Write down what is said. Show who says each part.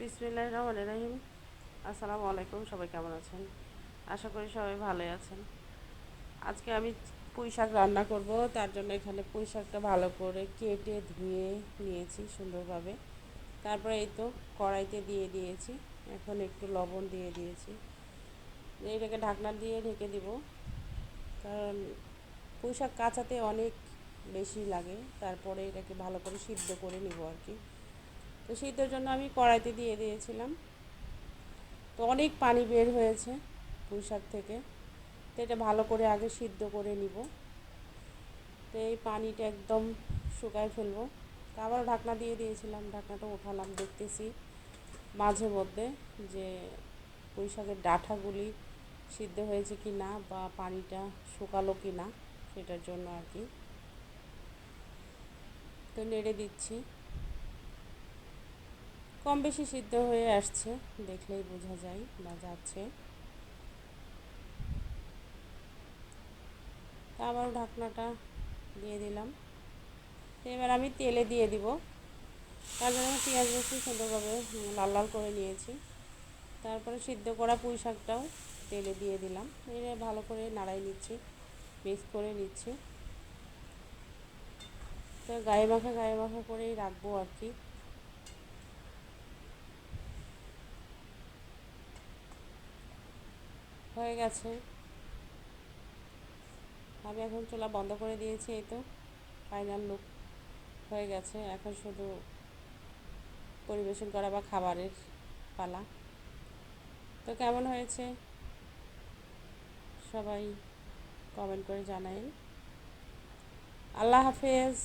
Speaker 1: বিসমিল্লাহির রহমানির রহিম। আসসালামু আলাইকুম, সবাই কেমন আছেন? আশা করি সবাই ভালোই আছেন। আজকে আমি পুঁই শাক রান্না করব। তার জন্য এখানে পুঁই শাকটা ভালো করে কেটে ধুয়ে নিয়েছি সুন্দরভাবে। তারপরে এই তো কড়াইতে দিয়ে দিয়েছি। এখন একটু লবণ দিয়ে দিয়েছি। এটাকে ঢাকনা দিয়ে ঢেকে দিব, কারণ পুঁই শাক কাঁচাতে অনেক বেশি লাগে। তারপরে এটাকে ভালো করে সিদ্ধ করে নিব আর কি। তো সিদ্ধর জন্য আমি কড়াইতে দিয়ে দিয়েছিলাম। তো অনেক পানি বের হয়েছে পুঁই শাক থেকে। তো এটা ভালো করে আগে সিদ্ধ করে নিব। তো এই পানিটা একদম শুকায় ফেলবো। তো আবার ঢাকনা দিয়ে দিয়েছিলাম, ঢাকনাটা উঠালাম, দেখতেছি মাঝে মধ্যে যে পুঁই শাকের ডাঁটাগুলি সিদ্ধ হয়েছে কি না বা পানিটা শুকালো কি না, সেটার জন্য আর কি। তো নেড়ে দিচ্ছি। কম বেশি সিদ্ধ হয়ে আসছে, দেখলেই বোঝা যায় বা যাচ্ছে। তা আবার ঢাকনাটা দিয়ে দিলাম। তো এবার আমি তেলে দিয়ে দিব। তার জন্য আমি পেঁয়াজ রসুন সুন্দরভাবে লাল লাল করে নিয়েছি। তারপরে সিদ্ধ করা পুঁই শাকটাও তেলে দিয়ে দিলাম। এর ভালো করে নাড়াই নিচ্ছি, মিক্স করে নিচ্ছি। তো গায়ে মাখা করেই রাখবো আর কি। হয়ে গেছে। আমি এখন চুলা বন্ধ করে দিয়েছি। এই তো ফাইনাল লুক হয়ে গেছে। এখন শুধু পরিবেশন করা বা খাবারের পালা। তো কেমন হয়েছে সবাই কমেন্ট করে জানাবেন। আল্লাহ হাফেজ।